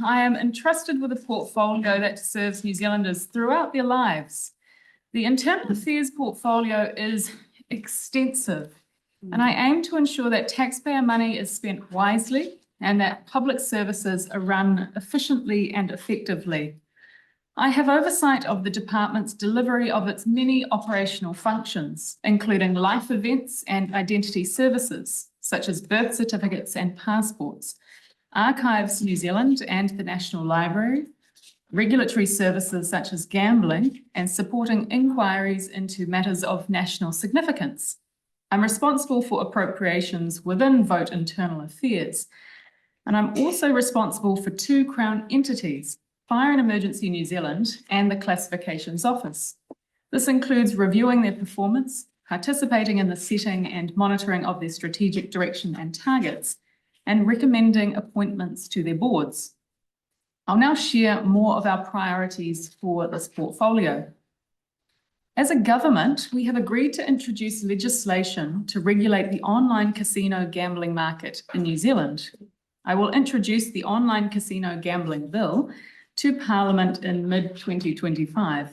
I am entrusted with a portfolio that serves New Zealanders throughout their lives. The Internal Affairs portfolio is extensive, and I aim to ensure that taxpayer money is spent wisely and that public services are run efficiently and effectively. I have oversight of the department's delivery of its many operational functions, including life events and identity services, such as birth certificates and passports, Archives New Zealand and the National Library, regulatory services such as gambling, and supporting inquiries into matters of national significance. I'm responsible for appropriations within Vote Internal Affairs, and I'm also responsible for two Crown entities, Fire and Emergency New Zealand and the Classifications Office. This includes reviewing their performance, participating in the setting and monitoring of their strategic direction and targets, and recommending appointments to their boards. I'll now share more of our priorities for this portfolio. As a government, we have agreed to introduce legislation to regulate the online casino gambling market in New Zealand. I will introduce the Online Casino Gambling Bill to Parliament in mid-2025,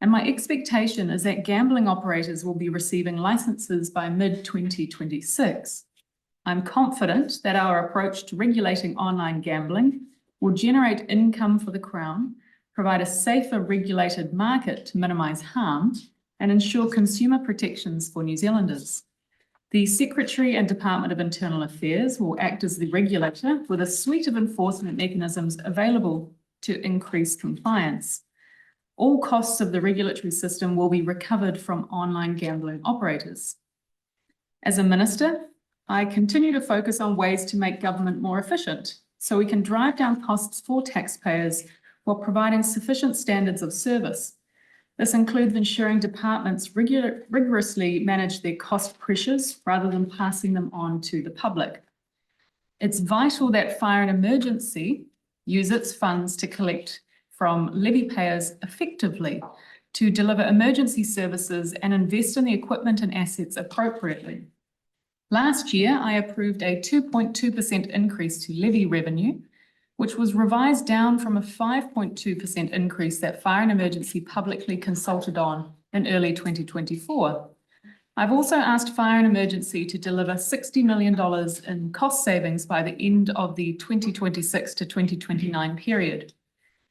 and my expectation is that gambling operators will be receiving licenses by mid-2026. I'm confident that our approach to regulating online gambling will generate income for the Crown, provide a safer regulated market to minimise harm, and ensure consumer protections for New Zealanders. The Secretary and Department of Internal Affairs will act as the regulator with a suite of enforcement mechanisms available to increase compliance. All costs of the regulatory system will be recovered from online gambling operators. As a minister, I continue to focus on ways to make government more efficient so we can drive down costs for taxpayers while providing sufficient standards of service. This includes ensuring departments rigorously manage their cost pressures rather than passing them on to the public. It's vital that Fire and Emergency use its funds to collect from levy payers effectively to deliver emergency services and invest in the equipment and assets appropriately. Last year, I approved a 2.2% increase to levy revenue, which was revised down from a 5.2% increase that Fire and Emergency publicly consulted on in early 2024. I've also asked Fire and Emergency to deliver $60 million in cost savings by the end of the 2026 to 2029 period.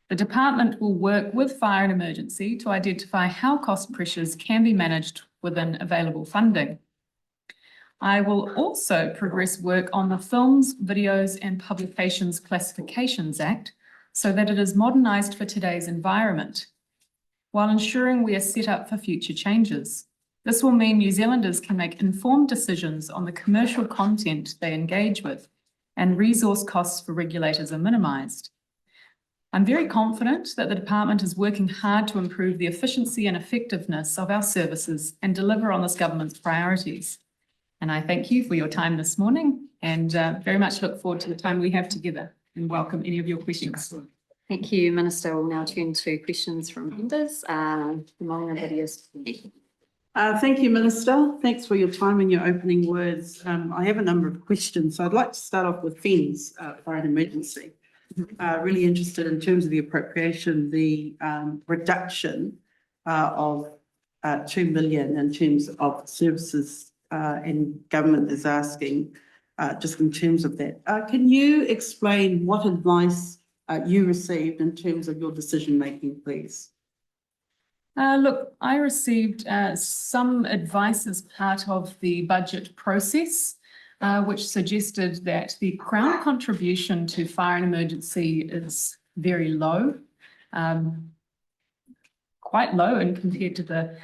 The department will work with Fire and Emergency to identify how cost pressures can be managed within available funding. I will also progress work on the Films, Videos and Publications Classifications Act so that it is modernised for today's environment, while ensuring we are set up for future changes. This will mean New Zealanders can make informed decisions on the commercial content they engage with, and resource costs for regulators are minimised. I'm very confident that the department is working hard to improve the efficiency and effectiveness of our services and deliver on this government's priorities. And I thank you for your time this morning and very much look forward to the time we have together and welcome any of your questions. Thank you, Minister. We'll now turn to questions from members. Thank you, Minister. Thanks for your time and your opening words. I have a number of questions. So I'd like to start off with FENS, Fire and Emergency. Really interested in terms of the appropriation, the reduction of 2 million in terms of services and government is asking just in terms of that. Can you explain what advice you received in terms of your decision making, please? Look, I received some advice as part of the budget process, which suggested that the Crown contribution to Fire and Emergency is very low, quite low, and compared to the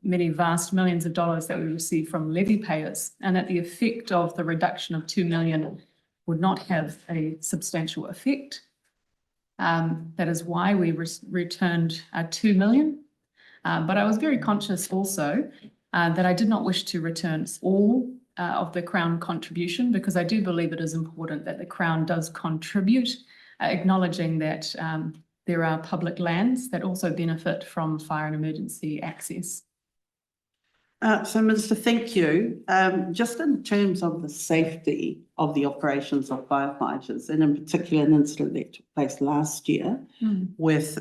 many vast millions of dollars that we receive from levy payers, and that the effect of the reduction of 2 million would not have a substantial effect. That is why we returned 2 million. But I was very conscious also that I did not wish to return all of the Crown contribution, because I do believe it is important that the Crown does contribute, acknowledging that there are public lands that also benefit from Fire and Emergency access. So Minister, thank you. Just in terms of the safety of the operations of firefighters, and in particular an incident that took place last year with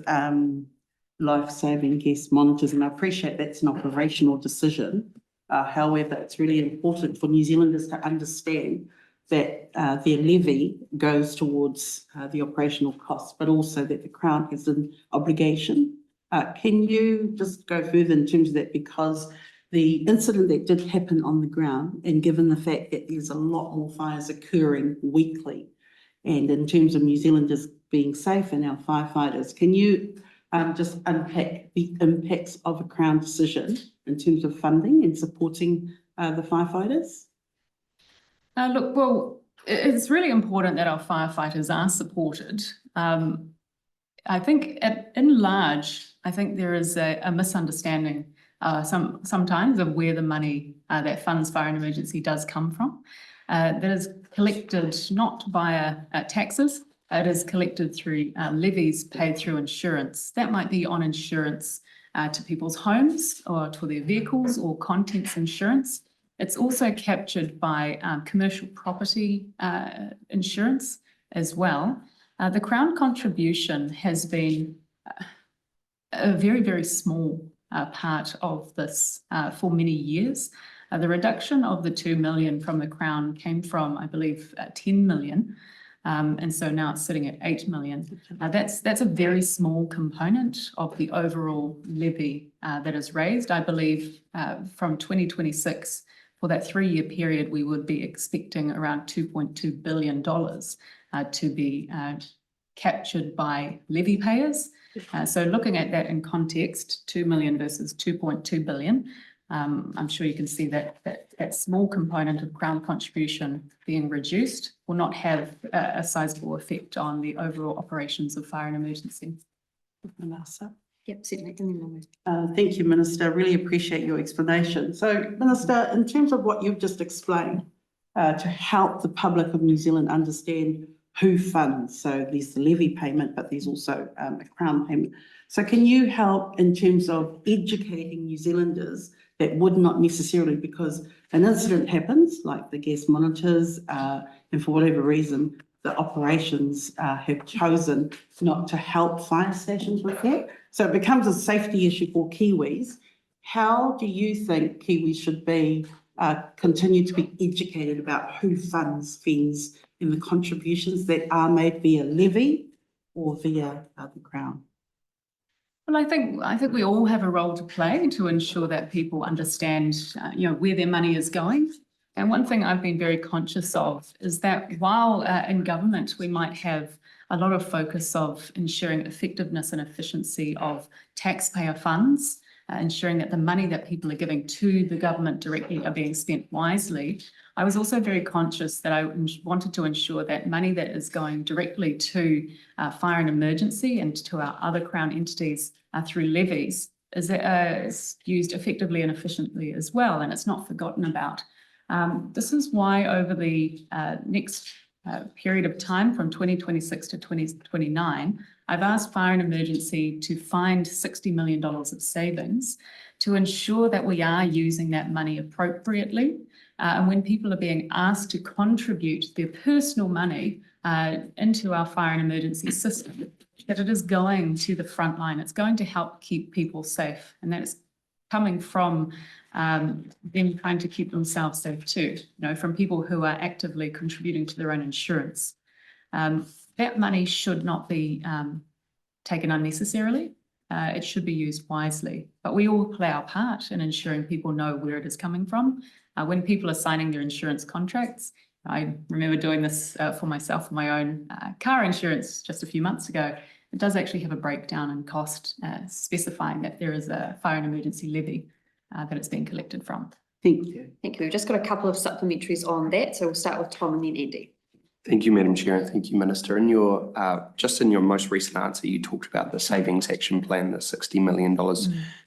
life-saving gas monitors, and I appreciate that's an operational decision. However, it's really important for New Zealanders to understand that their levy goes towards the operational costs, but also that the Crown has an obligation. Can you just go further in terms of that? Because the incident that did happen on the ground, and given the fact that there's a lot more fires occurring weekly, and in terms of New Zealanders being safe and our firefighters, can you just unpack the impacts of a Crown decision in terms of funding and supporting the firefighters? Look, well, it's really important that our firefighters are supported. I think in large, I think there is a misunderstanding sometimes of where the money that funds fire and emergency does come from. That is collected not via taxes, it is collected through levies paid through insurance. That might be on insurance to people's homes or to their vehicles or contents insurance. It's also captured by commercial property insurance as well. The Crown contribution has been a very, very small part of this for many years. The reduction of the 2 million from the Crown came from, I believe, 10 million. And so now it's sitting at 8 million. That's a very small component of the overall levy that is raised. I believe from 2026, for that 3-year period, we would be expecting around $2.2 billion to be captured by levy payers. So looking at that in context, 2 million versus 2.2 billion, I'm sure you can see that that small component of Crown contribution being reduced will not have a sizable effect on the overall operations of fire and emergency. Yep, certainly. Thank you, Minister. I really appreciate your explanation. So, Minister, in terms of what you've just explained, to help the public of New Zealand understand who funds, so there's the levy payment, but there's also a Crown payment. So can you help in terms of educating New Zealanders that would not necessarily, because an incident happens, like the gas monitors, and for whatever reason, the operations have chosen not to help fire stations with that. So it becomes a safety issue for Kiwis. How do you think Kiwis should be continue to be educated about who funds fees and the contributions that are made via levy or via the Crown? Well, I think we all have a role to play to ensure that people understand, where their money is going. And one thing I've been very conscious of is that while in government we might have a lot of focus of ensuring effectiveness and efficiency of taxpayer funds, ensuring that the money that people are giving to the government directly are being spent wisely, I was also very conscious that I wanted to ensure that money that is going directly to fire and emergency and to our other Crown entities through levies is used effectively and efficiently as well, and it's not forgotten about. This is why over the next period of time from 2026 to 2029, I've asked Fire and Emergency to find $60 million of savings to ensure that we are using that money appropriately. And when people are being asked to contribute their personal money into our fire and emergency system, that it is going to the front line. It's going to help keep people safe. And that is coming from them trying to keep themselves safe too, from people who are actively contributing to their own insurance. That money should not be taken unnecessarily. It should be used wisely. But we all play our part in ensuring people know where it is coming from. When people are signing their insurance contracts, I remember doing this for myself for my own car insurance just a few months ago. It does actually have a breakdown in cost specifying that there is a fire and emergency levy that it's being collected from. Thank you. Thank you. We've just got a couple of supplementaries on that. So we'll start with Tom and then Andy. Thank you, Madam Chair, and thank you, Minister. In your most recent answer, you talked about the Savings Action Plan, the $60 million. Do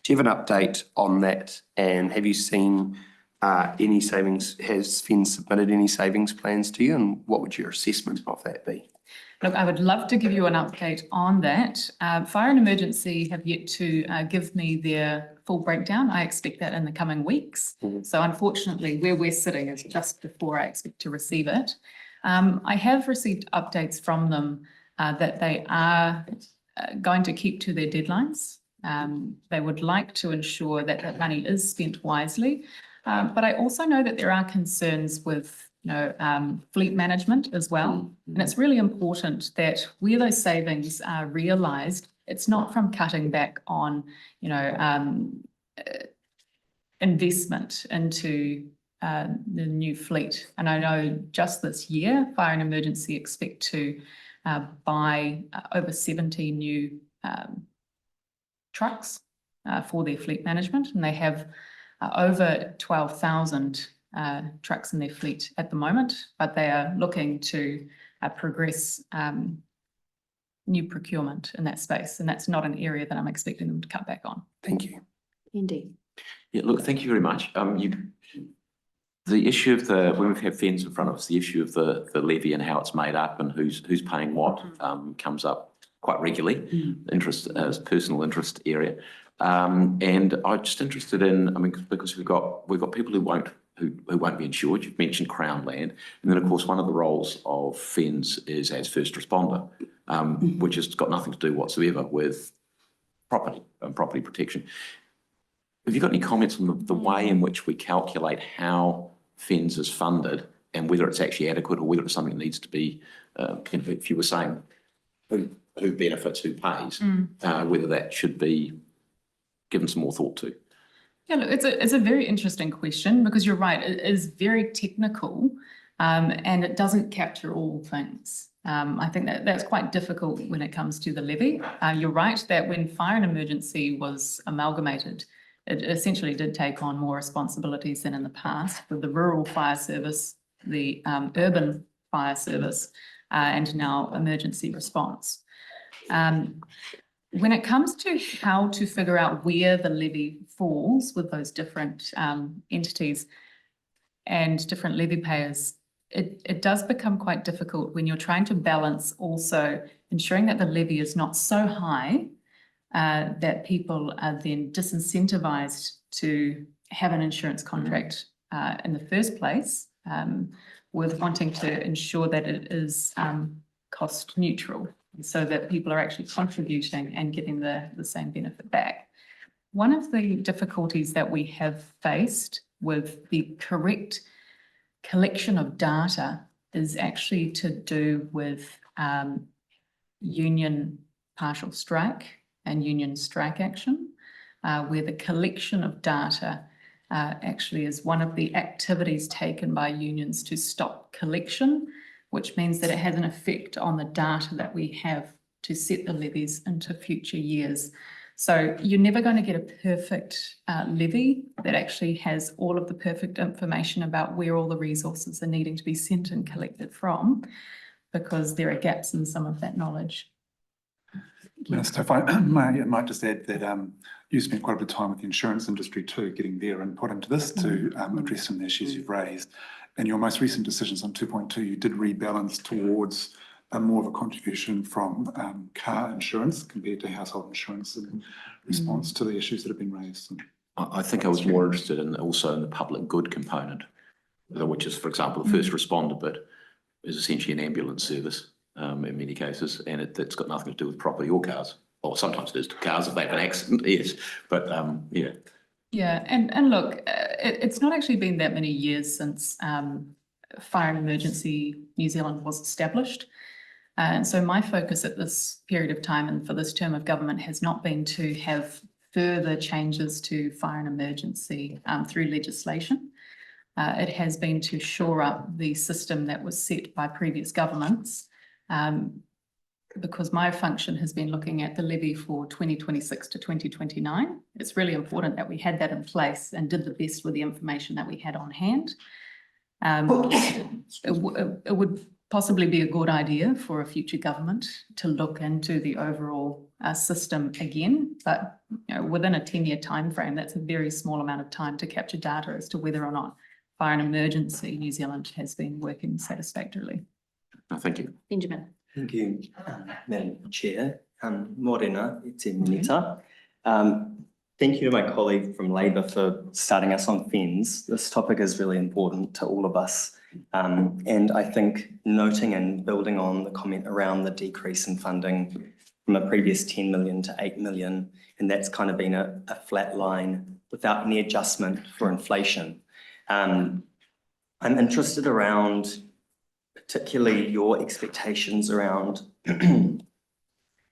you have an update on that? And have you seen any savings? Has FEN submitted any savings plans to you? And what would your assessment of that be? Look, I would love to give you an update on that. Fire and Emergency have yet to give me their full breakdown. I expect that in the coming weeks. So unfortunately, where we're sitting is just before I expect to receive it. I have received updates from them that they are going to keep to their deadlines. They would like to ensure that that money is spent wisely. But I also know that there are concerns with fleet management as well. And it's really important that where those savings are realised, it's not from cutting back on, investment into the new fleet. And I know just this year, Fire and Emergency expect to buy over 70 new trucks for their fleet management, and they have over 12,000 trucks in their fleet at the moment, but they are looking to progress new procurement in that space, and that's not an area that I'm expecting them to cut back on. Thank you. Indeed. Yeah, look, thank you very much. The issue of when we've had FENS in front of us, the issue of the levy and how it's made up and who's paying what comes up quite regularly. Personal interest area. And I'm just interested in, because we've got people who won't be insured. You've mentioned Crown land, and then of course one of the roles of FENS is as first responder, which has got nothing to do whatsoever with property and property protection. Have you got any comments on the way in which we calculate how FENS is funded and whether it's actually adequate or whether it's something that needs to be, if you were saying who benefits, who pays, whether that should be given some more thought to? Yeah, look, it's a very interesting question because you're right, it is very technical and it doesn't capture all things. I think that's quite difficult when it comes to the levy. You're right that when Fire and Emergency was amalgamated, it essentially did take on more responsibilities than in the past with the rural fire service, the urban fire service, and now emergency response. When it comes to how to figure out where the levy falls with those different entities and different levy payers, it does become quite difficult when you're trying to balance also ensuring that the levy is not so high that people are then disincentivized to have an insurance contract in the first place, with wanting to ensure that it is cost neutral, so that people are actually contributing and getting the same benefit back. One of the difficulties that we have faced with the correct collection of data is actually to do with union partial strike and union strike action, where the collection of data actually is one of the activities taken by unions to stop collection, which means that it has an effect on the data that we have to set the levies into future years. So you're never going to get a perfect levy that actually has all of the perfect information about where all the resources are needing to be sent and collected from, because there are gaps in some of that knowledge. Minister, if I might just add that you spent quite a bit of time with the insurance industry too, getting their input into this to address some of the issues you've raised. In your most recent decisions on 2.2, you did rebalance towards more of a contribution from car insurance compared to household insurance in response to the issues that have been raised. I think I was more interested in also in the public good component, which is, for example, the first responder bit is essentially an ambulance service in many cases, and it's got nothing to do with property or cars. Or sometimes it is to cars if they have an accident, yes. But yeah. Yeah, and look, it's not actually been that many years since Fire and Emergency New Zealand was established. And so my focus at this period of time and for this term of government has not been to have further changes to Fire and Emergency through legislation. It has been to shore up the system that was set by previous governments, because my function has been looking at the levy for 2026 to 2029. It's really important that we had that in place and did the best with the information that we had on hand. It would possibly be a good idea for a future government to look into the overall system again, but within a 10-year time frame, that's a very small amount of time to capture data as to whether or not Fire and Emergency New Zealand has been working satisfactorily. Thank you. Benjamin. Thank you, Madam Chair. Morena, it's Minita. Thank you to my colleague from Labor for starting us on FENS. This topic is really important to all of us. And I think noting and building on the comment around the decrease in funding from a previous 10 million to 8 million, and that's kind of been a flat line without any adjustment for inflation. I'm interested around particularly your expectations around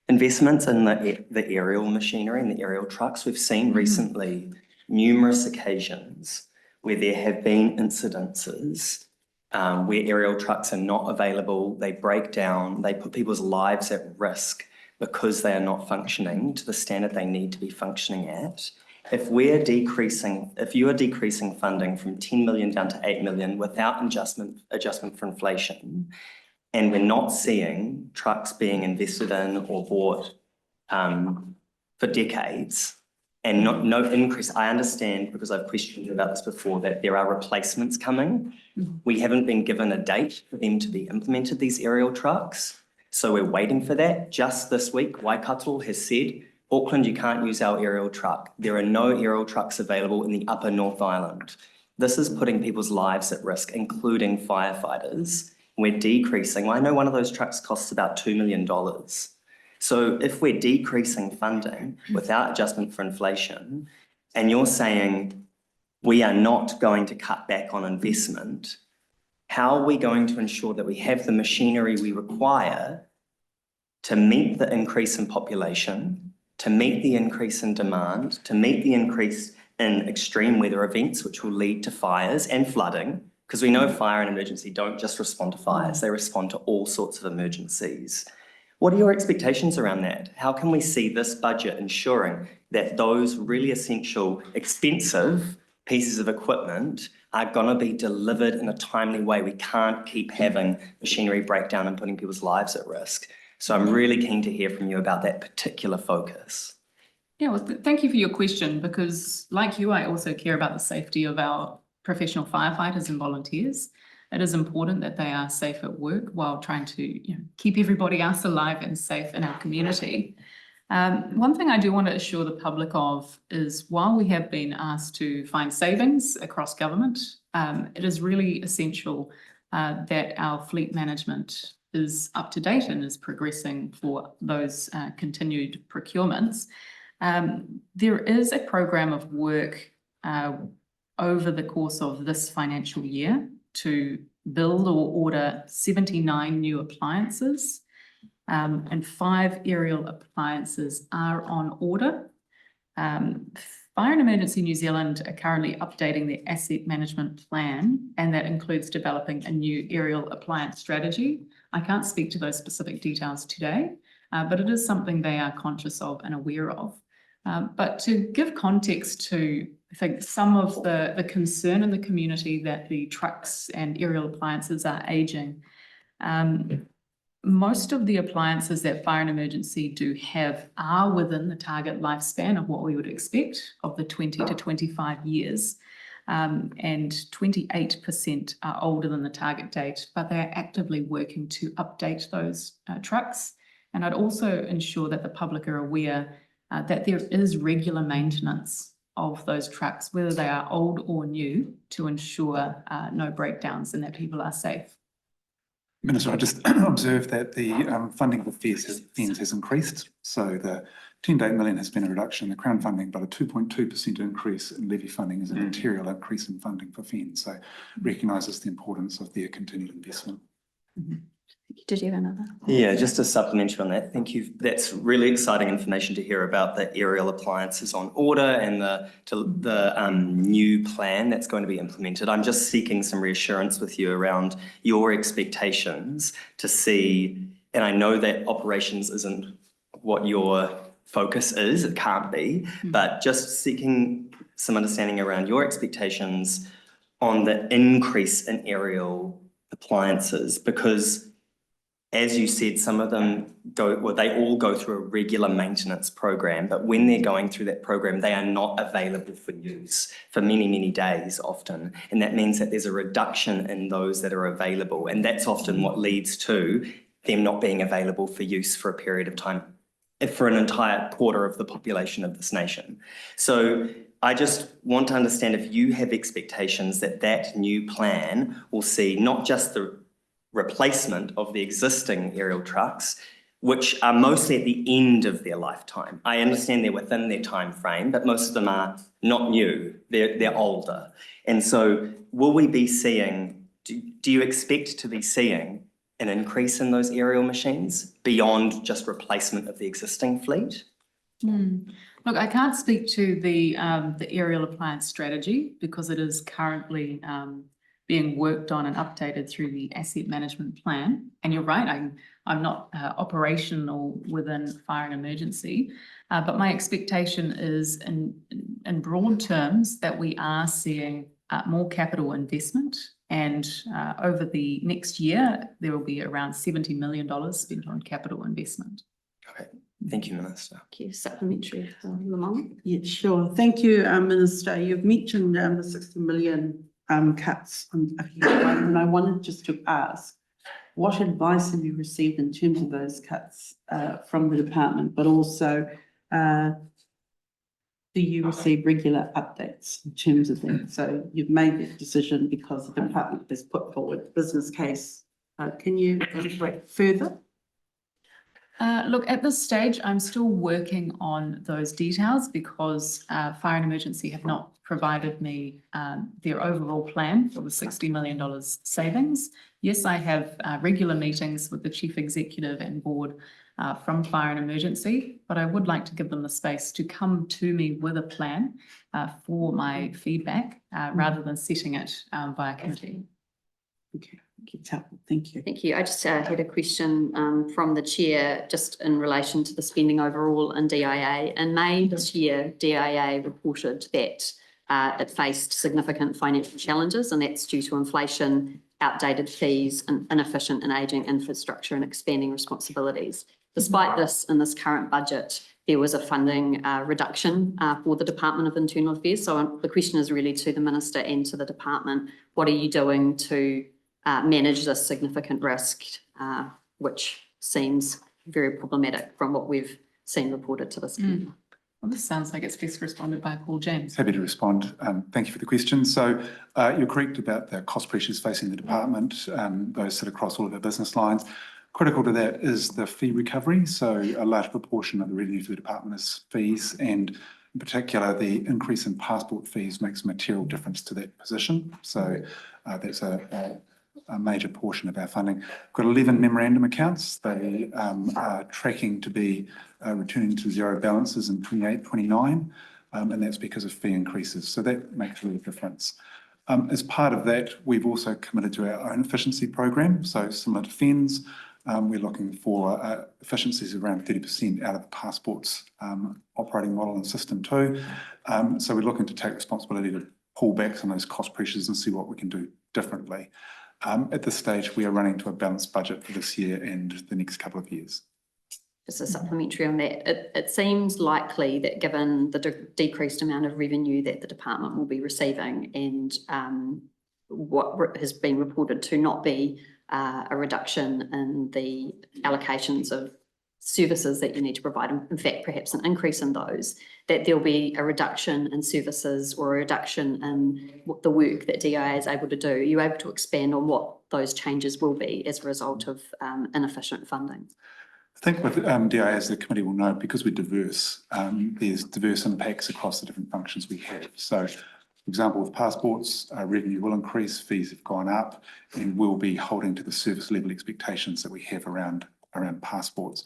investments in the aerial machinery and the aerial trucks. We've seen recently numerous occasions where there have been incidences where aerial trucks are not available, they break down, they put people's lives at risk because they are not functioning to the standard they need to be functioning at. If you are decreasing funding from 10 million down to 8 million without adjustment for inflation, and we're not seeing trucks being invested in or bought for decades, and no increase. I understand, because I've questioned you about this before, that there are replacements coming. We haven't been given a date for them to be implemented, these aerial trucks. So we're waiting for that. Just this week, Waikato has said, Auckland, you can't use our aerial truck. There are no aerial trucks available in the upper North Island. This is putting people's lives at risk, including firefighters. We're decreasing. Well, I know one of those trucks costs about $2 million. So if we're decreasing funding without adjustment for inflation, and you're saying we are not going to cut back on investment, how are we going to ensure that we have the machinery we require to meet the increase in population, to meet the increase in demand, to meet the increase in extreme weather events, which will lead to fires and flooding? Because we know fire and emergency don't just respond to fires, they respond to all sorts of emergencies. What are your expectations around that? How can we see this budget ensuring that those really essential, expensive pieces of equipment are going to be delivered in a timely way? We can't keep having machinery breakdown and putting people's lives at risk. So I'm really keen to hear from you about that particular focus. Yeah, well, thank you for your question, because like you, I also care about the safety of our professional firefighters and volunteers. It is important that they are safe at work while trying to keep everybody else alive and safe in our community. One thing I do want to assure the public of is, while we have been asked to find savings across government, it is really essential that our fleet management is up to date and is progressing for those continued procurements. There is a program of work over the course of this financial year to build or order 79 new appliances, and 5 aerial appliances are on order. Fire and Emergency New Zealand are currently updating their asset management plan, and that includes developing a new aerial appliance strategy. I can't speak to those specific details today, but it is something they are conscious of and aware of. But to give context to, I think, some of the concern in the community that the trucks and aerial appliances are aging, most of the appliances that Fire and Emergency do have are within the target lifespan of what we would expect of the 20 to 25 years. And 28% are older than the target date, but they are actively working to update those trucks. And I'd also ensure that the public are aware that there is regular maintenance of those trucks, whether they are old or new, to ensure no breakdowns and that people are safe. Minister, I just observed that the funding for FENS has increased. So the 10 to 8 million has been a reduction in the Crown funding, but a 2.2% increase in levy funding is a material increase in funding for FENS. So recognises the importance of their continued investment. Did you have another? Yeah, just to supplement you on that, thank you. That's really exciting information to hear about the aerial appliances on order and the new plan that's going to be implemented. I'm just seeking some reassurance with you around your expectations to see, and I know that operations isn't what your focus is, it can't be, but just seeking some understanding around your expectations on the increase in aerial appliances, because as you said, some of them they all go through a regular maintenance program, but when they're going through that program, they are not available for use for many, many days often. And that means that there's a reduction in those that are available. And that's often what leads to them not being available for use for a period of time, for an entire quarter of the population of this nation. So I just want to understand if you have expectations that that new plan will see not just the replacement of the existing aerial trucks, which are mostly at the end of their lifetime. I understand they're within their time frame, but most of them are not new, they're older. And so will we be seeing, do you expect to be seeing an increase in those aerial machines beyond just replacement of the existing fleet? Look, I can't speak to the aerial appliance strategy because it is currently being worked on and updated through the asset management plan. And you're right, I'm not operational within fire and emergency, but my expectation is in broad terms that we are seeing more capital investment. And over the next year, there will be around $70 million spent on capital investment. Okay, thank you, Minister. Thank you. Supplementary, Lamont. Yeah, sure. Thank you, Minister. You've mentioned the 60 million cuts on a few times, and I wanted just to ask, what advice have you received in terms of those cuts from the department, but also do you receive regular updates in terms of that? So you've made that decision because the department has put forward the business case. Can you elaborate further? Look, at this stage, I'm still working on those details because Fire and Emergency have not provided me their overall plan for the $60 million savings. Yes, I have regular meetings with the Chief Executive and Board from Fire and Emergency, but I would like to give them the space to come to me with a plan for my feedback rather than setting it via committee. Okay, it's helpful. Thank you. Thank you. I just had a question from the chair just in relation to the spending overall in DIA. In May this year, DIA reported that it faced significant financial challenges, and that's due to inflation, outdated fees, and inefficient and ageing infrastructure and expanding responsibilities. Despite this, in this current budget, there was a funding reduction for the Department of Internal Affairs. So the question is really to the Minister and to the department, what are you doing to manage this significant risk, which seems very problematic from what we've seen reported to this committee? Well, this sounds like it's best responded by Paul James. Happy to respond. Thank you for the question. So you're correct about the cost pressures facing the department. Those sit across all of our business lines. Critical to that is the fee recovery. So a large proportion of the revenue for the department is fees, and in particular, the increase in passport fees makes a material difference to that position. So that's a major portion of our funding. We've got 11 memorandum accounts. They are tracking to be returning to zero balances in 28, 29, and that's because of fee increases. So that makes a real difference. As part of that, we've also committed to our own efficiency program. So similar to FENS, we're looking for efficiencies around 30% out of the passports operating model and system too. So we're looking to take responsibility to pull back some of those cost pressures and see what we can do differently. At this stage, we are running to a balanced budget for this year and the next couple of years. Just a supplementary on that. It seems likely that given the decreased amount of revenue that the department will be receiving and what has been reported to not be a reduction in the allocations of services that you need to provide, in fact, perhaps an increase in those, that there'll be a reduction in services or a reduction in the work that DIA is able to do. Are you able to expand on what those changes will be as a result of inefficient funding? I think with DIA, as the committee will know, because we're diverse, there's diverse impacts across the different functions we have. So, for example, with passports, revenue will increase, fees have gone up, and we'll be holding to the service level expectations that we have around passports.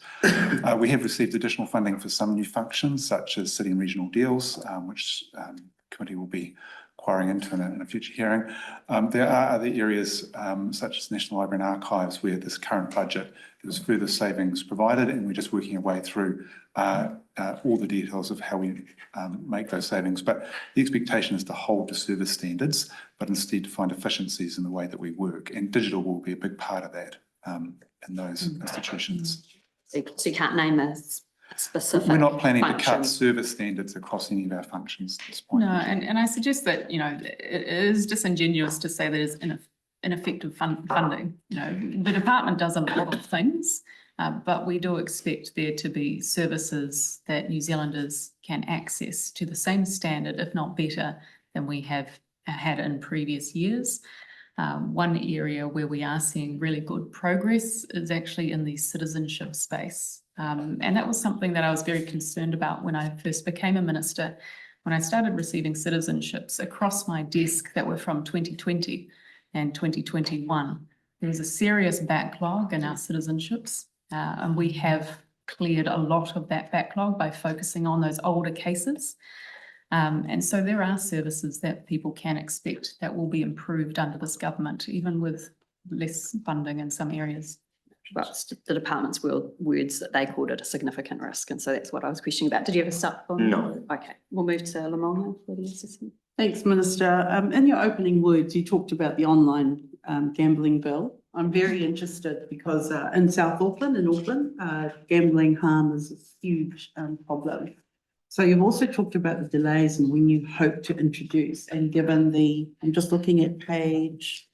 We have received additional funding for some new functions, such as city and regional deals, which the committee will be inquiring into in a future hearing. There are other areas, such as National Library and Archives, where this current budget, there was further savings provided, and we're just working our way through all the details of how we make those savings. But the expectation is to hold to service standards, but instead to find efficiencies in the way that we work. And digital will be a big part of that in those institutions. So you can't name a specific We're not planning to cut function. service standards across any of our functions at this point. No, and I suggest that, it is disingenuous to say that there's ineffective funding. You know, the department does a lot of things, but we do expect there to be services that New Zealanders can access to the same standard, if not better, than we have had in previous years. One area where we are seeing really good progress is actually in the citizenship space. And that was something that I was very concerned about when I first became a minister. When I started receiving citizenships across my desk that were from 2020 and 2021, there was a serious backlog in our citizenships, and we have cleared a lot of that backlog by focusing on those older cases. And so there are services that people can expect that will be improved under this government, even with less funding in some areas. But the department's words that they called it a significant risk, and so that's what I was questioning about. Did you have a sup on? No. Okay, we'll move to Lamona for the assessment. Thanks, Minister. In your opening words, you talked about the online gambling bill. I'm very interested because in South Auckland and Auckland, gambling harm is a huge problem. So you've also talked about the delays and when you hope to introduce, and given I'm just looking at page,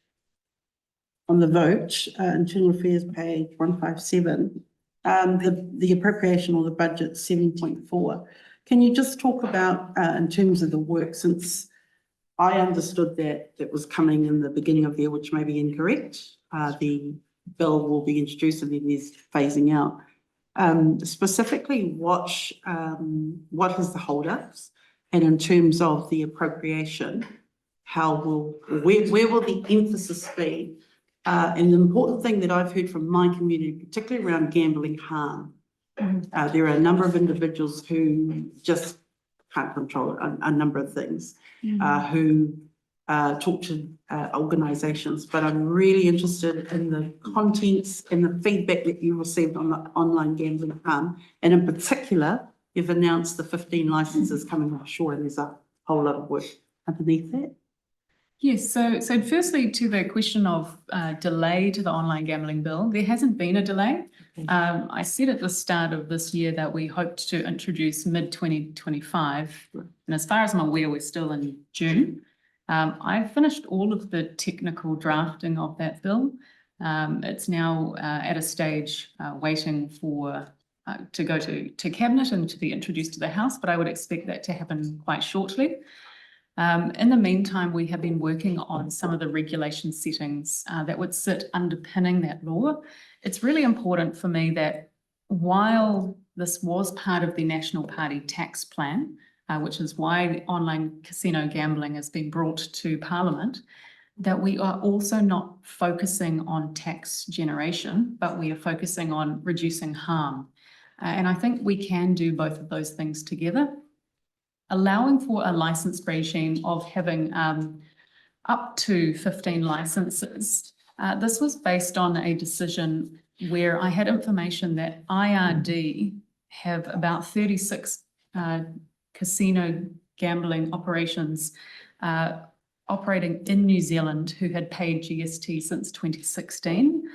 on the vote, Internal Affairs page 157, the appropriation or the budget 7.4. Can you just talk about, in terms of the work, since I understood that it was coming in the beginning of the year, which may be incorrect, the bill will be introduced and then there's phasing out. Specifically, what is the holdups, and in terms of the appropriation, where will the emphasis be? And the important thing that I've heard from my community, particularly around gambling harm, there are a number of individuals who just can't control a number of things, who talk to organisations, but I'm really interested in the contents and the feedback that you received on the online gambling harm. And in particular, you've announced the 15 licences coming offshore, and there's a whole lot of work underneath that. Yes, so firstly, to the question of delay to the online gambling bill, there hasn't been a delay. I said at the start of this year that we hoped to introduce mid-2025, and as far as I'm aware, we're still in June. I've finished all of the technical drafting of that bill. It's now at a stage waiting for to go to Cabinet and to be introduced to the House, but I would expect that to happen quite shortly. In the meantime, we have been working on some of the regulation settings that would sit underpinning that law. It's really important for me that while this was part of the National Party tax plan, which is why the online casino gambling has been brought to Parliament, that we are also not focusing on tax generation, but we are focusing on reducing harm. And I think we can do both of those things together. Allowing for a licence regime of having up to 15 licences. This was based on a decision where I had information that IRD have about 36 casino gambling operations operating in New Zealand who had paid GST since 2016.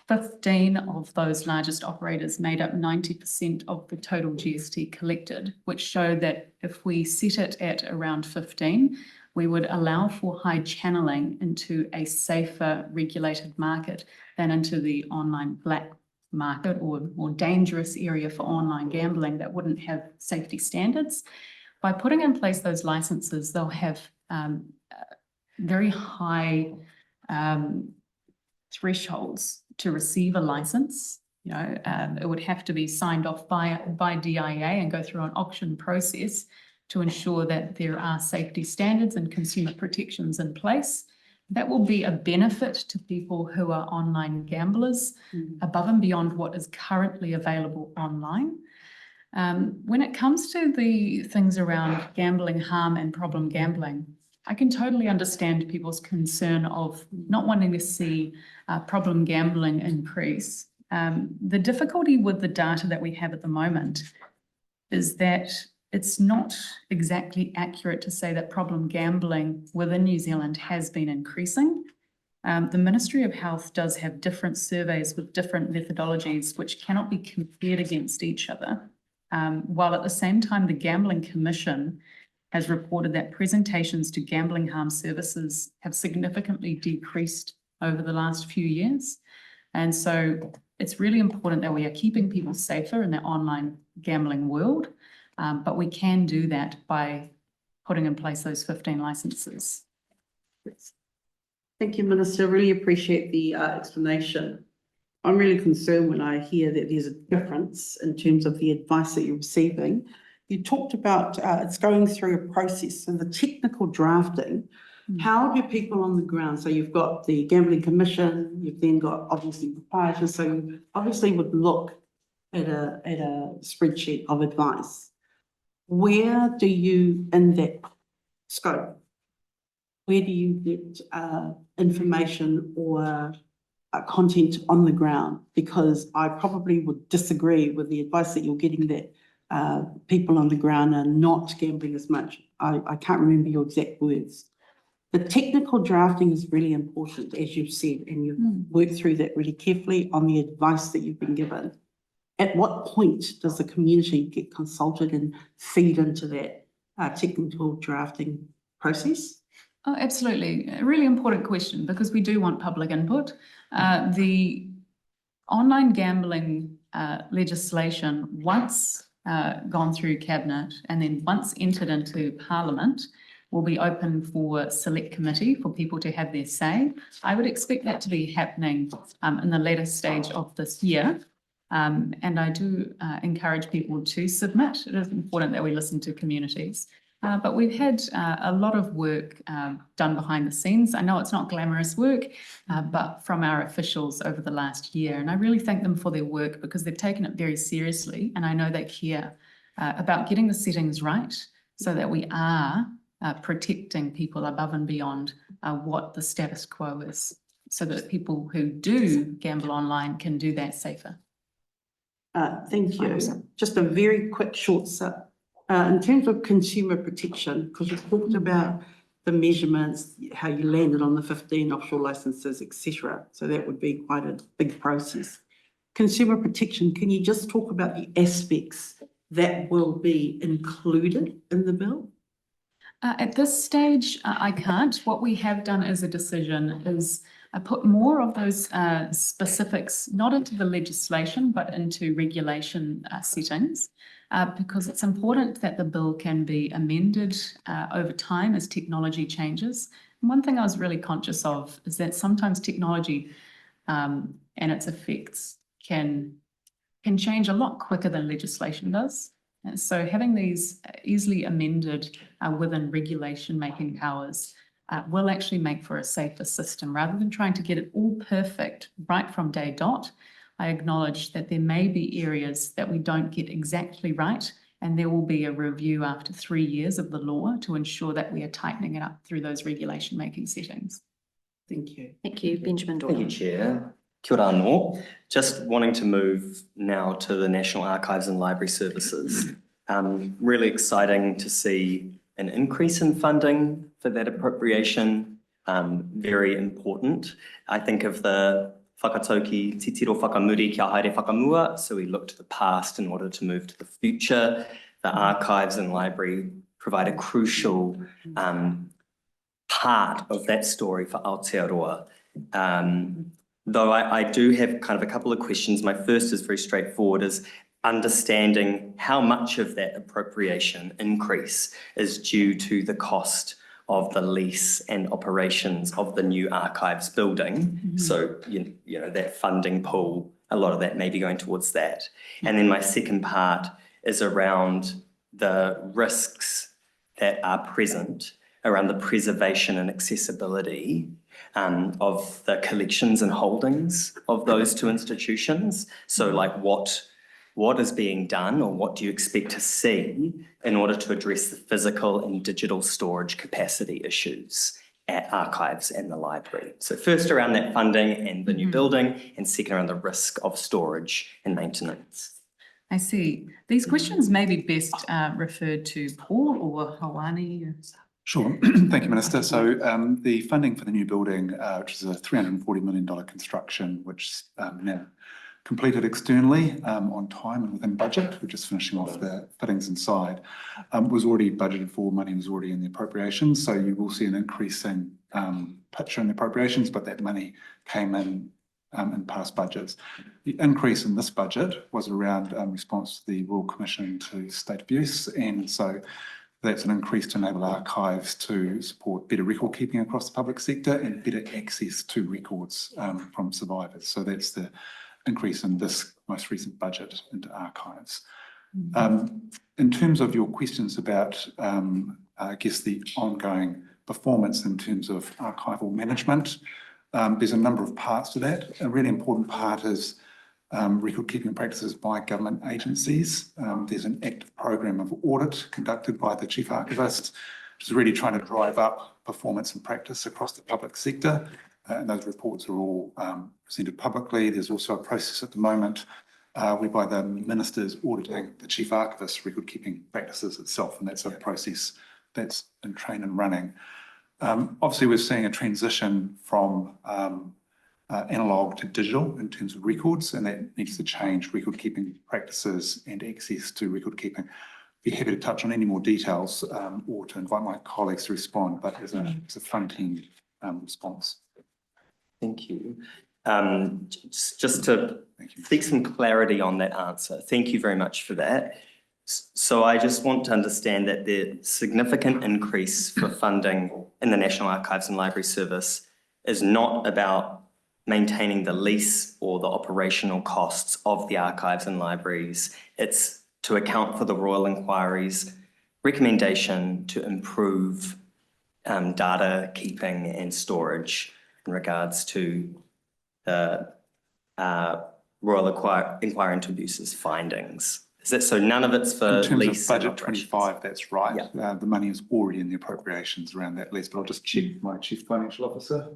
15 of those largest operators made up 90% of the total GST collected, which showed that if we set it at around 15, we would allow for high channeling into a safer regulated market than into the online black market or more dangerous area for online gambling that wouldn't have safety standards. By putting in place those licenses, they'll have very high thresholds to receive a license. You know, it would have to be signed off by DIA and go through an auction process to ensure that there are safety standards and consumer protections in place. That will be a benefit to people who are online gamblers above and beyond what is currently available online. When it comes to the things around gambling harm and problem gambling, I can totally understand people's concern of not wanting to see problem gambling increase. The difficulty with the data that we have at the moment is that it's not exactly accurate to say that problem gambling within New Zealand has been increasing. The Ministry of Health does have different surveys with different methodologies which cannot be compared against each other, while at the same time the Gambling Commission has reported that presentations to gambling harm services have significantly decreased over the last few years. And so it's really important that we are keeping people safer in the online gambling world, but we can do that by putting in place those 15 licenses. Thank you, Minister. Really appreciate the explanation. I'm really concerned when I hear that there's a difference in terms of the advice that you're receiving. You talked about it's going through a process, so the technical drafting. How do people on the ground, so you've got the Gambling Commission, you've then got obviously proprietors, so you obviously would look at a spreadsheet of advice. Where do you, in that scope, where do you get information or content on the ground? Because I probably would disagree with the advice that you're getting that people on the ground are not gambling as much. I can't remember your exact words. The technical drafting is really important, as you've said, and you've worked through that really carefully on the advice that you've been given. At what point does the community get consulted and feed into that technical drafting process? Oh, absolutely. A really important question because we do want public input. The online gambling legislation, once gone through Cabinet and then once entered into Parliament, will be open for select committee for people to have their say. I would expect that to be happening in the later stage of this year. And I do encourage people to submit. It is important that we listen to communities. But we've had a lot of work done behind the scenes. I know it's not glamorous work, but from our officials over the last year. And I really thank them for their work because they've taken it very seriously. And I know they care about getting the settings right so that we are protecting people above and beyond what the status quo is, so that people who do gamble online can do that safer. Thank you. Just a very quick short sip. In terms of consumer protection, because you talked about the measurements, how you landed on the 15 offshore licenses, etc. So that would be quite a big process. Consumer protection, can you just talk about the aspects that will be included in the bill? At this stage, I can't. What we have done as a decision is put more of those specifics, not into the legislation, but into regulation settings, because it's important that the bill can be amended over time as technology changes. And one thing I was really conscious of is that sometimes technology and its effects can change a lot quicker than legislation does. And so having these easily amended within regulation-making powers will actually make for a safer system. Rather than trying to get it all perfect right from day dot, I acknowledge that there may be areas that we don't get exactly right, and there will be a review after 3 years of the law to ensure that we are tightening it up through those regulation-making settings. Thank you. Thank you, Benjamin Thank you, Doyle. Chair. Kia ora anō. Just wanting to move now to the National Archives and Library Services. Really exciting to see an increase in funding for that appropriation. Very important. I think of the whakatauki titiro whakamuri kia haere whakamua. So we look to the past in order to move to the future. The archives and library provide a crucial part of that story for Aotearoa. Though I do have kind of a couple of questions. My first is very straightforward, is understanding how much of that appropriation increase is due to the cost of the lease and operations of the new archives building. So, you know, that funding pool, a lot of that may be going towards that. And then my second part is around the risks that are present around the preservation and accessibility of the collections and holdings of those two institutions. So like what is being done, or what do you expect to see in order to address the physical and digital storage capacity issues at archives and the library? So first around that funding and the new building, and second around the risk of storage and maintenance. I see. These questions may be best referred to Paul or Hawani. Sure. Thank you, Minister. So the funding for the new building, which is a $340 million construction, which now completed externally on time and within budget, we're just finishing off the fittings inside, was already budgeted for, money was already in the appropriations. So you will see an increasing picture in the appropriations, but that money came in past budgets. The increase in this budget was around response to the Royal Commission into State Abuse, and so that's an increase to enable archives to support better record keeping across the public sector and better access to records from survivors. So that's the increase in this most recent budget into archives. In terms of your questions about, I guess, the ongoing performance in terms of archival management, there's a number of parts to that. A really important part is record keeping practices by government agencies. There's an active program of audit conducted by the Chief Archivist, which is really trying to drive up performance and practice across the public sector. And those reports are all presented publicly. There's also a process at the moment whereby the Minister is auditing the Chief Archivist's record keeping practices itself, and that's a process that's in train and running. Obviously, we're seeing a transition from analog to digital in terms of records, and that needs to change record keeping practices and access to record keeping. Be happy to touch on any more details or to invite my colleagues to respond, but as a front-end response. Thank you. Just to seek some clarity on that answer, thank you very much for that. So I just want to understand that the significant increase for funding in the National Archives and Library Service is not about maintaining the lease or the operational costs of the archives and libraries. It's to account for the Royal Inquiry's recommendation to improve data keeping and storage in regards to the Royal Inquiry into Abuses findings. Is that so? None of it's for in terms lease of budget and operations? 25, that's right. Yeah. The money is already in the appropriations around that lease, but I'll just check my Chief Financial Officer.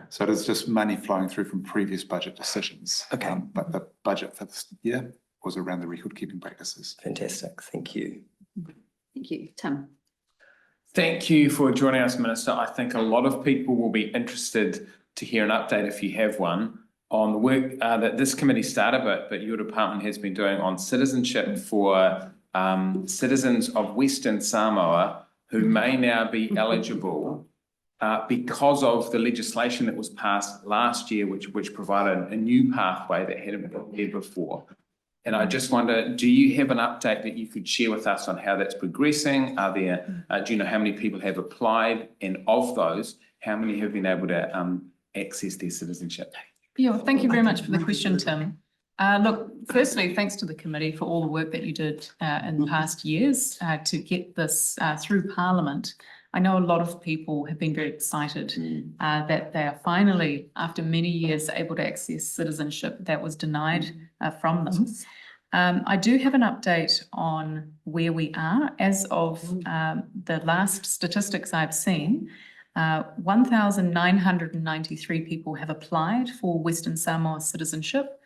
So it is just money flowing through from previous budget decisions. Okay. But the budget for this year was around the record keeping practices. Fantastic, thank you. Thank you. Tim? Thank you for joining us, Minister. I think a lot of people will be interested to hear an update, if you have one, on the work that this committee started, but your department has been doing on citizenship for citizens of Western Samoa who may now be eligible because of the legislation that was passed last year, which provided a new pathway that hadn't been there before. And I just wonder, do you have an update that you could share with us on how that's progressing? Are there, do you know how many people have applied? And of those, how many have been able to access their citizenship? Yeah, well, thank you very much for the question, Tim. Look, firstly, thanks to the committee for all the work that you did in the past years to get this through Parliament. I know a lot of people have been very excited that they are finally, after many years, able to access citizenship that was denied from them. I do have an update on where we are. As of the last statistics I've seen, 1,993 people have applied for Western Samoa citizenship.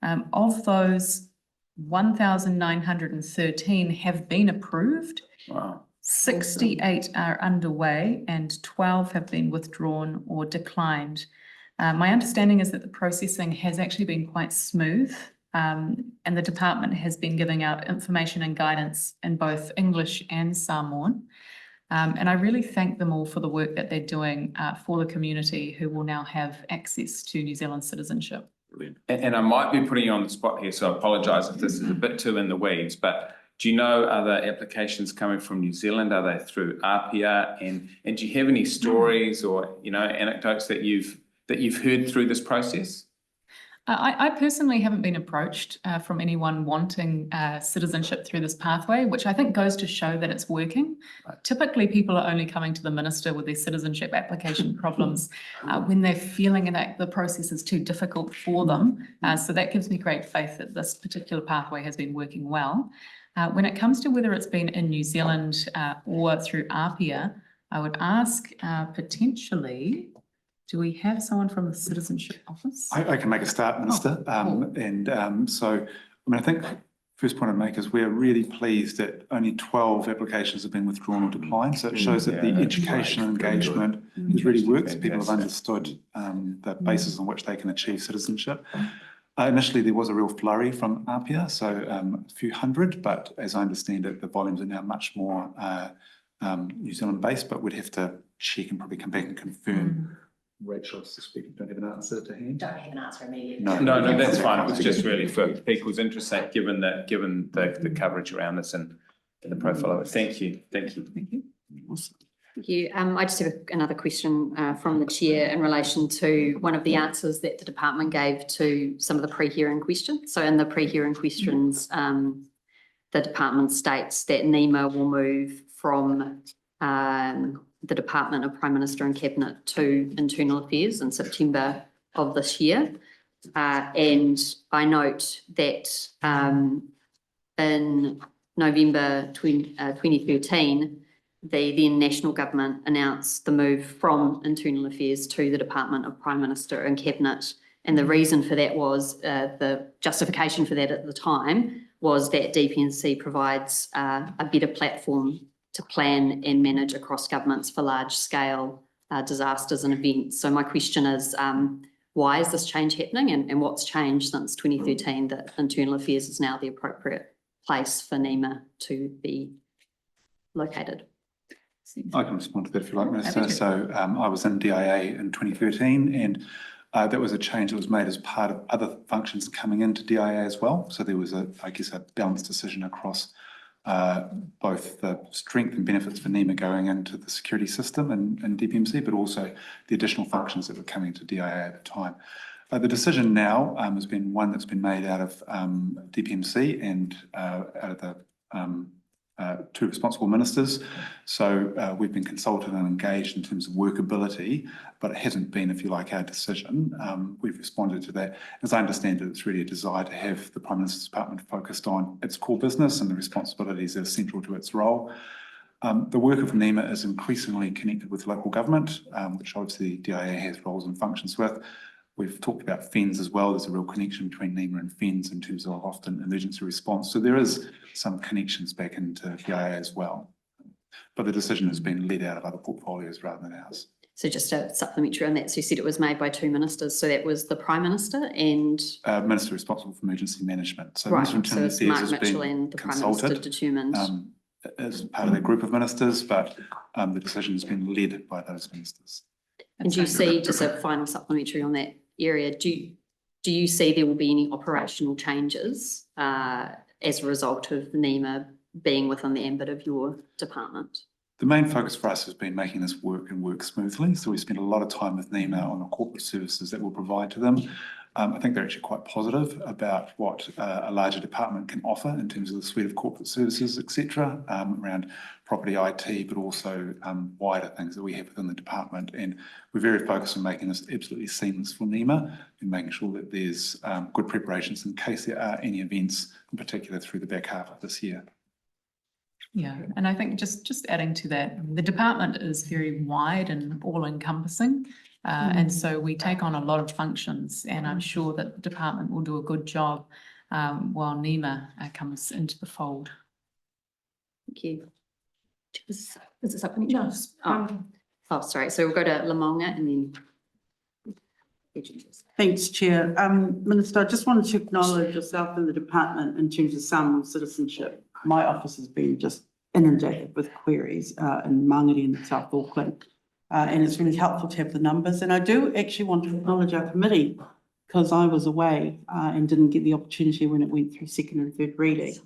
Of those, 1,913 have been approved. Wow. 68 are underway and 12 have been withdrawn or declined. My understanding is that the processing has actually been quite smooth, and the department has been giving out information and guidance in both English and Samoan. And I really thank them all for the work that they're doing for the community who will now have access to New Zealand citizenship. Brilliant. And I might be putting you on the spot here, so I apologise if this is a bit too in the weeds, but do you know other applications coming from New Zealand? Are they through APIA? And do you have any stories or, you know, anecdotes that you've heard through this process? I personally haven't been approached from anyone wanting citizenship through this pathway, which I think goes to show that it's working. Right. Typically, people are only coming to the minister with their citizenship application problems when they're feeling that the process is too difficult for them. So that gives me great faith that this particular pathway has been working well. When it comes to whether it's been in New Zealand or through APIA, I would ask potentially, do we have someone from the Citizenship Office? I can make a start, Minister. Cool. So, I mean, I think first point I'd make is we're really pleased that only 12 applications have been withdrawn or declined. So it shows that the education and engagement has really worked. People have understood the basis on which they can achieve citizenship. Initially, there was a real flurry from APIA, so a few hundred, but as I understand it, the volumes are now much more New Zealand based, but we'd have to check and probably come back and confirm. Rachel, I suspect, don't have an answer to hand. Don't have an answer immediately. No, that's fine. It was just really for people's interest sake, given the coverage around this and the profile of it. Thank you. Thank you. Awesome. Thank you. I just have another question from the chair in relation to one of the answers that the department gave to some of the pre-hearing questions. So in the pre-hearing questions, the department states that NEMA will move from the Department of Prime Minister and Cabinet to Internal Affairs in September of this year. And I note that in November 2013, the then national government announced the move from Internal Affairs to the Department of Prime Minister and Cabinet. And the reason for that was, the justification for that at the time was that DPNC provides a better platform to plan and manage across governments for large scale disasters and events. So my question is, why is this change happening, and what's changed since 2013 that Internal Affairs is now the appropriate place for NEMA to be located? I can respond to that if you like, Minister. So I was in DIA in 2013, and that was a change that was made as part of other functions coming into DIA as well. So there was I guess a balanced decision across both the strength and benefits for NEMA going into the security system and DPMC, but also the additional functions that were coming to DIA at the time. The decision now has been one that's been made out of DPMC and out of the two responsible ministers. So we've been consulted and engaged in terms of workability, but it hasn't been, if you like, our decision. We've responded to that. As I understand it, it's really a desire to have the Prime Minister's Department focused on its core business and the responsibilities that are central to its role. The work of NEMA is increasingly connected with local government, which obviously DIA has roles and functions with. We've talked about FENS as well. There's a real connection between NEMA and FENS in terms of often emergency response. So there is some connections back into DIA as well. But the decision has been led out of other portfolios rather than ours. So just a supplementary on that. So you said it was made by two ministers. So that was the Prime Minister and Minister responsible for emergency management. So right. Minister So of it's Internal Mark Affairs has Mitchell been and the Prime Minister consulted determined. as part of their group of ministers, but the decision has been led by those ministers. And do you see, just a final supplementary on that area, do you see there will be any operational changes as a result of NEMA being within the ambit of your department? The main focus for us has been making this work and work smoothly. So we spent a lot of time with NEMA on the corporate services that we'll provide to them. I think they're actually quite positive about what a larger department can offer in terms of the suite of corporate services, etc., around property IT, but also wider things that we have within the department. And we're very focused on making this absolutely seamless for NEMA and making sure that there's good preparations in case there are any events, in particular through the back half of this year. Yeah, and I think just adding to that, the department is very wide and all-encompassing. And so we take on a lot of functions, and I'm sure that the department will do a good job while NEMA comes into the fold. Thank you. Is it supplementary? No. Oh, sorry. So we'll go to Lamonga and then. Thanks, Chair. Minister, I just wanted to acknowledge yourself and the department in terms of Samoan citizenship. My office has been just inundated with queries in Mangere and South Auckland. And it's really helpful to have the numbers. And I do actually want to acknowledge our committee because I was away and didn't get the opportunity when it went through second and third reading.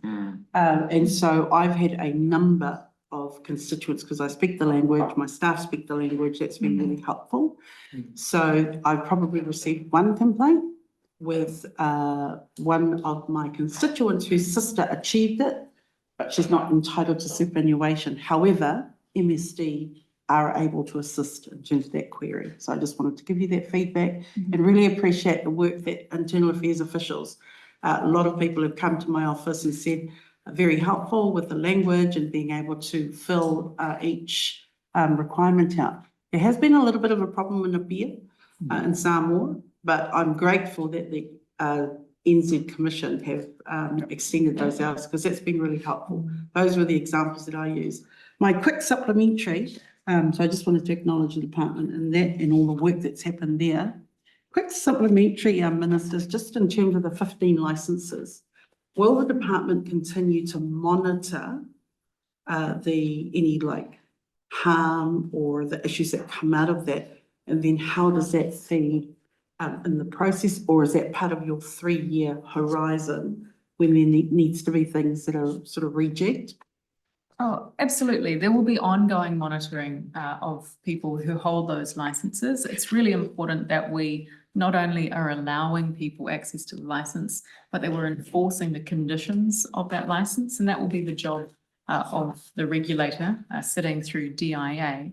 And so I've had a number of constituents because I speak the language, my staff speak the language, that's been really helpful. So I've probably received one complaint with one of my constituents whose sister achieved it, but she's not entitled to superannuation. However, MSD are able to assist in terms of that query. So I just wanted to give you that feedback and really appreciate the work that Internal Affairs officials, a lot of people have come to my office and said very helpful with the language and being able to fill each requirement out. There has been a little bit of a problem in Apia in Samoa, but I'm grateful that the NZ Commission have extended those out because that's been really helpful. Those were the examples that I used. My quick supplementary, so I just wanted to acknowledge the department and that and all the work that's happened there. Quick supplementary, ministers, just in terms of the 15 licenses, will the department continue to monitor any like harm or the issues that come out of that? And then how does that feed in the process, or is that part of your 3-year horizon when there needs to be things that are sort of rejigged? Oh, absolutely. There will be ongoing monitoring of people who hold those licenses. It's really important that we not only are allowing people access to the license, but that we're enforcing the conditions of that license. And that will be the job of the regulator sitting through DIA.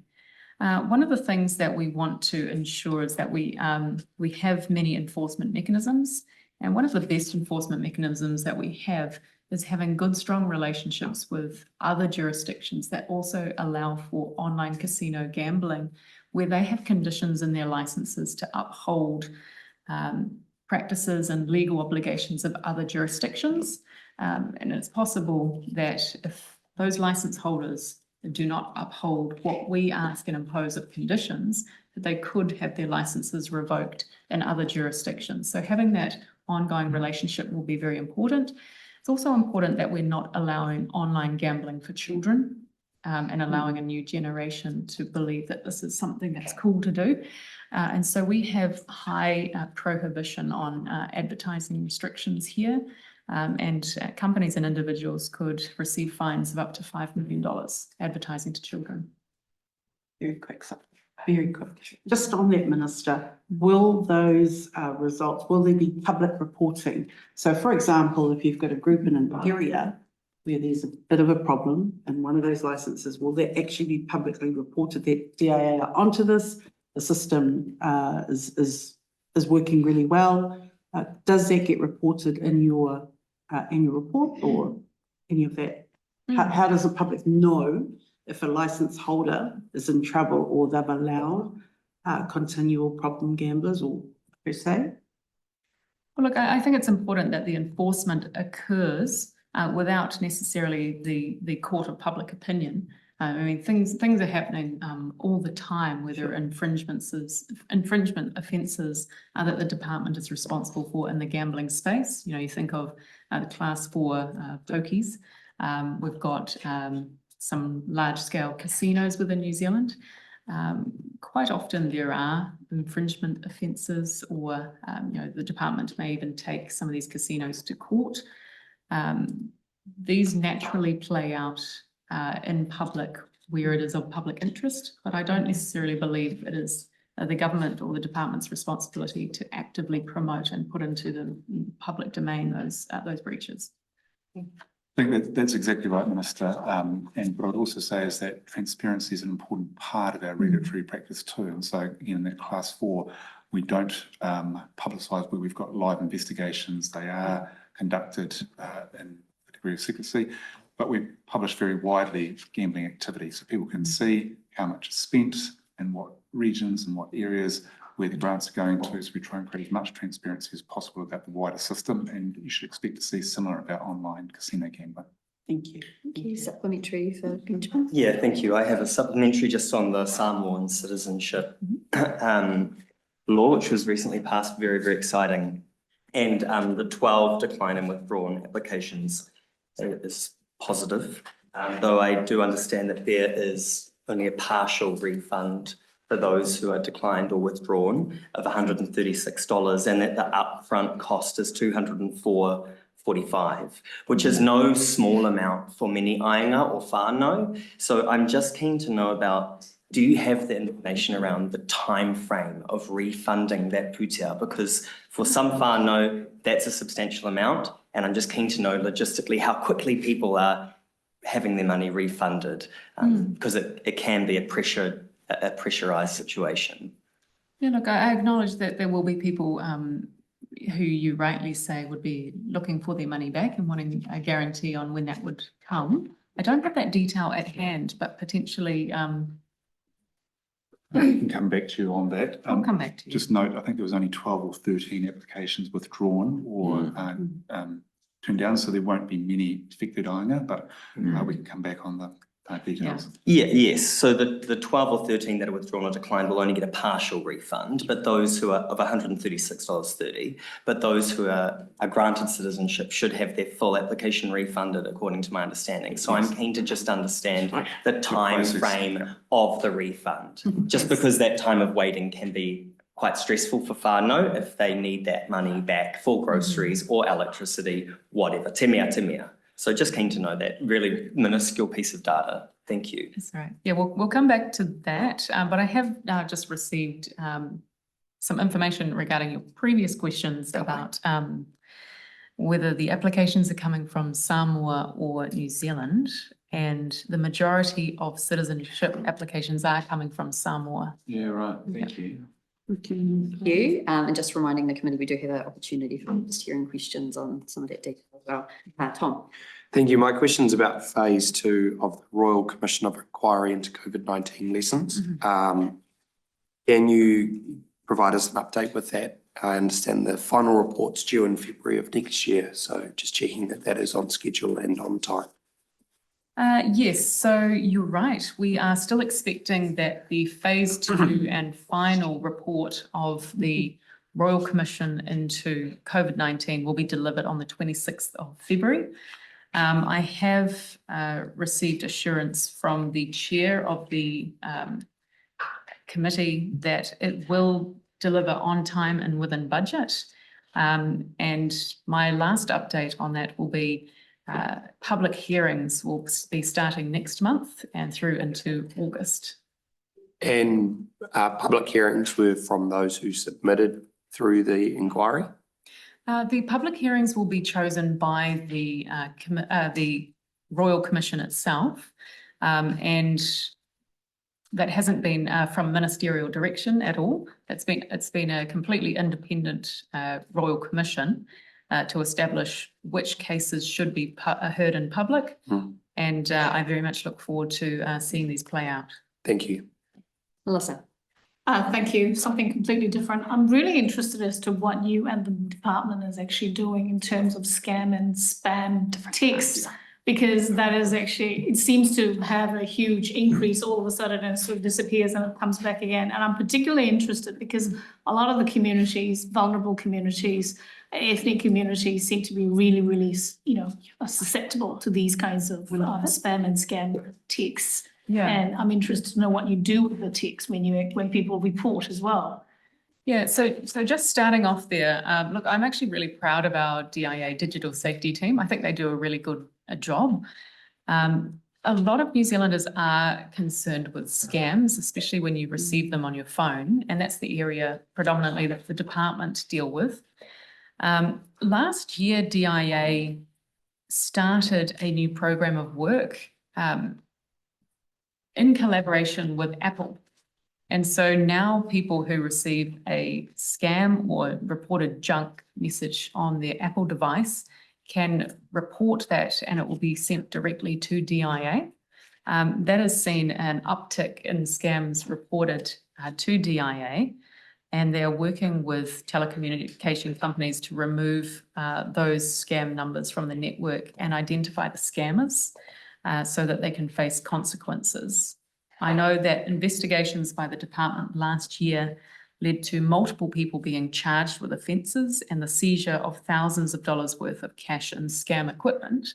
One of the things that we want to ensure is that we have many enforcement mechanisms. And one of the best enforcement mechanisms that we have is having good, strong relationships with other jurisdictions that also allow for online casino gambling, where they have conditions in their licenses to uphold practices and legal obligations of other jurisdictions. And it's possible that if those license holders do not uphold what we ask and impose of conditions, that they could have their licenses revoked in other jurisdictions. So having that ongoing relationship will be very important. It's also important that we're not allowing online gambling for children and allowing a new generation to believe that this is something that's cool to do. And so we have high prohibition on advertising restrictions here, and companies and individuals could receive fines of up to $5 million advertising to children. Very quick, very quick. Just on that, Minister, will those results, will there be public reporting? So for example, if you've got a group in an area where there's a bit of a problem in one of those licenses, will that actually be publicly reported that DIA are onto this? The system is working really well. Does that get reported in your annual report or any of that? How does the public know if a license holder is in trouble or they've allowed continual problem gamblers or per se? Well, look, I think it's important that the enforcement occurs without necessarily the court of public opinion. I mean, things are happening all the time, where there are infringement offences that the department is responsible for in the gambling space. You know, you think of the Class 4 pokies. We've got some large-scale casinos within New Zealand. Quite often there are infringement offences, or you know, the department may even take some of these casinos to court. These naturally play out in public where it is of public interest, but I don't necessarily believe it is the government or the department's responsibility to actively promote and put into the public domain those breaches. I think that's exactly right, Minister. And what I'd also say is that transparency is an important part of our regulatory practice too. And so again, in that Class 4, we don't publicise where we've got live investigations. They are conducted in a degree of secrecy, but we publish very widely gambling activity, so people can see how much is spent and what regions and what areas where the grants are going to. So we try and create as much transparency as possible about the wider system, and you should expect to see similar about online casino gambling. Thank you. Thank you. Supplementary for Benjamin. Yeah, thank you. I have a supplementary just on the Samoan citizenship law, which was recently passed, very, very exciting. And the 12 decline and withdrawn applications is positive, though I do understand that there is only a partial refund for those who are declined or withdrawn of $136, and that the upfront cost is $204.45, which is no small amount for many ainga or whānau. So I'm just keen to know about, do you have the information around the time frame of refunding that putea? Because for some whānau, that's a substantial amount, and I'm just keen to know logistically how quickly people are having their money refunded, because it can be a pressurised situation. Yeah, look, I acknowledge that there will be people who you rightly say would be looking for their money back and wanting a guarantee on when that would come. I don't have that detail at hand, but potentially I can come back to you on that. I'll come back to you. Just note, I think there was only 12 or 13 applications withdrawn or turned down, so there won't be many affected ainga, but we can come back on the details. Yes, so the 12 or 13 that are withdrawn or declined will only get a partial refund, but those who are of $136.30, but those who are granted citizenship should have their full application refunded according to my understanding. So I'm keen to just understand the time frame of the refund, just because that time of waiting can be quite stressful for whānau if they need that money back for groceries or electricity, whatever, te mea, te mea. So just keen to know that really minuscule piece of data. Thank you. That's right. Yeah, we'll come back to that, but I have just received some information regarding your previous questions about whether the applications are coming from Samoa or New Zealand, and the majority of citizenship applications are coming from Samoa. Yeah, right. Thank you. Okay. Thank you. And just reminding the committee, we do have an opportunity for just hearing questions on some of that detail as well. Tom. Thank you. My question's about phase 2 of the Royal Commission of Inquiry into COVID-19 lessons. Can you provide us an update with that? I understand the final report's due in February of next year, so just checking that that is on schedule and on time. Yes, so you're right. We are still expecting that the phase 2 and final report of the Royal Commission into COVID-19 will be delivered on the 26th of February. I have received assurance from the chair of the committee that it will deliver on time and within budget. And my last update on that will be public hearings will be starting next month and through into August. And public hearings were from those who submitted through the inquiry? The public hearings will be chosen by the Royal Commission itself, and that hasn't been from ministerial direction at all. It's been a completely independent Royal Commission to establish which cases should be heard in public, and I very much look forward to seeing these play out. Thank you. Melissa. Thank you. Something completely different. I'm really interested as to what you and the department is actually doing in terms of scam and spam texts, because that is actually, it seems to have a huge increase all of a sudden and sort of disappears and it comes back again. And I'm particularly interested because a lot of the communities, vulnerable communities, ethnic communities seem to be really, really, susceptible to these kinds of spam and scam texts. Yeah. And I'm interested to know what you do with the text when people report as well. Yeah, so just starting off there, look, I'm actually really proud of our DIA digital safety team. I think they do a really good job. A lot of New Zealanders are concerned with scams, especially when you receive them on your phone, and that's the area predominantly that the department deal with. Last year, DIA started a new program of work in collaboration with Apple. And so now people who receive a scam or reported junk message on their Apple device can report that and it will be sent directly to DIA. That has seen an uptick in scams reported to DIA, and they're working with telecommunication companies to remove those scam numbers from the network and identify the scammers so that they can face consequences. I know that investigations by the department last year led to multiple people being charged with offences and the seizure of thousands of dollars worth of cash and scam equipment.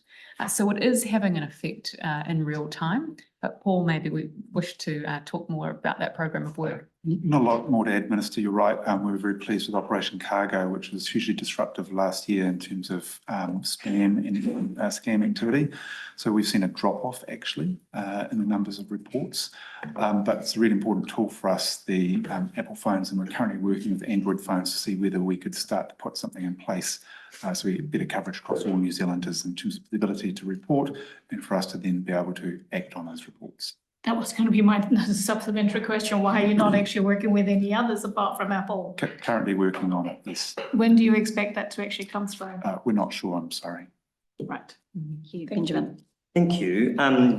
So it is having an effect in real time. But Paul, maybe we wish to talk more about that program of work. Not a lot more to add, Minister. You're right. We were very pleased with Operation Cargo, which was hugely disruptive last year in terms of spam and scam activity. So we've seen a drop-off actually in the numbers of reports. But it's a really important tool for us, the Apple phones, and we're currently working with Android phones to see whether we could start to put something in place so we get better coverage across all New Zealanders in terms of the ability to report and for us to then be able to act on those reports. That was going to be my supplementary question. Why are you not actually working with any others apart from Apple? Currently working on it. Yes. When do you expect that to actually come through? We're not sure, I'm sorry. Right. Thank you. Thank you. Benjamin. Thank you.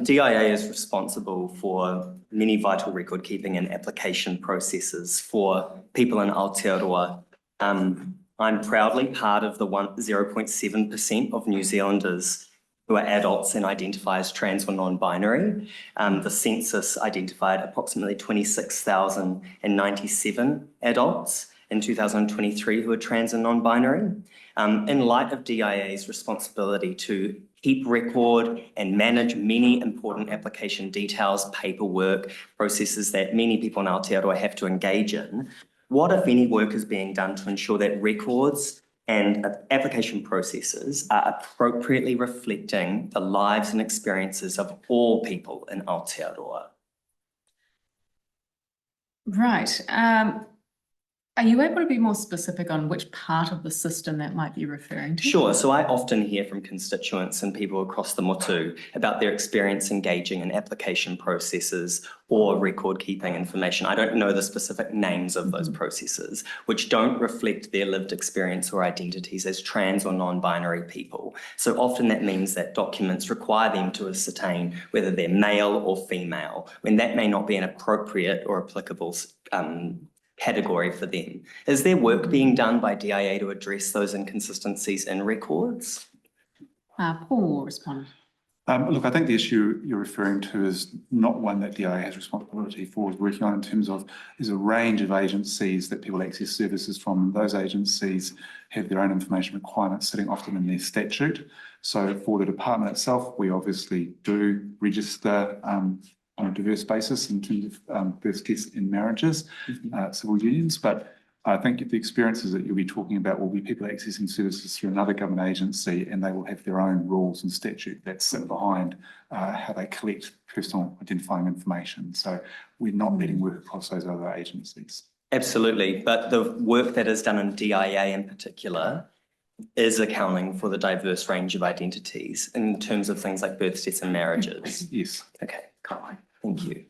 DIA is responsible for many vital record keeping and application processes for people in Aotearoa. I'm proudly part of the 0.7% of New Zealanders who are adults and identify as trans or non-binary. The census identified approximately 26,097 adults in 2023 who are trans and non-binary. In light of DIA's responsibility to keep record and manage many important application details, paperwork, processes that many people in Aotearoa have to engage in, what, if any, work is being done to ensure that records and application processes are appropriately reflecting the lives and experiences of all people in Aotearoa? Right. Are you able to be more specific on which part of the system that might be referring to? Sure. So I often hear from constituents and people across the motu about their experience engaging in application processes or record keeping information. I don't know the specific names of those processes, which don't reflect their lived experience or identities as trans or non-binary people. So often that means that documents require them to ascertain whether they're male or female, when that may not be an appropriate or applicable category for them. Is there work being done by DIA to address those inconsistencies in records? Paul will respond. Look, I think the issue you're referring to is not one that DIA has responsibility for working on in terms of there's a range of agencies that people access services from. Those agencies have their own information requirements sitting often in their statute. So for the department itself, we obviously do register on a diverse basis in terms of birth, deaths and marriages, civil unions. But I think the experiences that you'll be talking about will be people accessing services through another government agency, and they will have their own rules and statute that sit behind how they collect personal identifying information. So we're not letting work across those other agencies. Absolutely, but the work that is done in DIA in particular is accounting for the diverse range of identities in terms of things like births, deaths and marriages. Yes. Okay, thank you.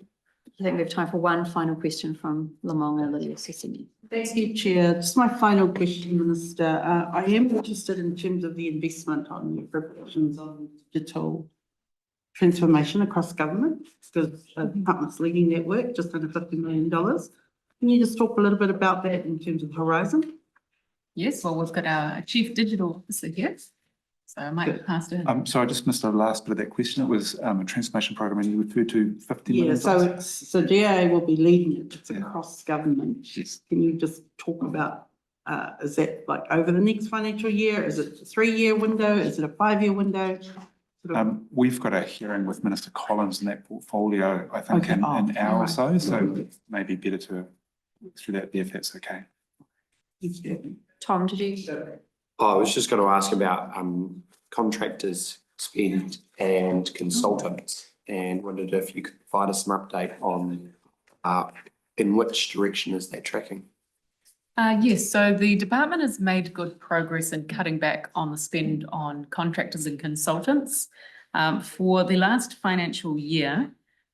I think we have time for one final question from Lamonga Lydia Sesame. Thank you, Chair. Just my final question, Minister. I am interested in terms of the investment on your preparations on digital transformation across government, because the department's leading that work, just under $50 million. Can you just talk a little bit about that in terms of horizon? Yes, well, we've got our Chief Digital Officer here, so I might pass to him. So I just missed the last bit of that question. It was a transformation program, and you referred to $50 million. Yeah, so DIA will be leading it. It's across government. Yes. Can you just talk about, is that like over the next financial year? Is it a 3-year window? Is it a 5-year window? We've got a hearing with Minister Collins in that portfolio, I think, Okay. in an hour or Right. so. So maybe better to work through that there if that's okay. Tom, did you? I was just going to ask about contractors spend and consultants, and wondered if you could provide us some update on in which direction is that tracking? Yes, so the department has made good progress in cutting back on the spend on contractors and consultants. For the last financial year,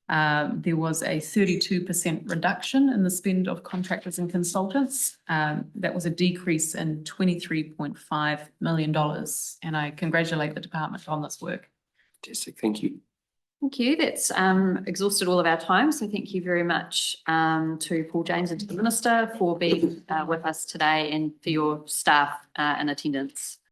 there was a 32% reduction in the spend of contractors and consultants. That was a decrease in $23.5 million. And I congratulate the department on this work. Fantastic, thank you. Thank you. That's exhausted all of our time. So thank you very much to Paul James and to the Minister for being with us today and for your staff in attendance.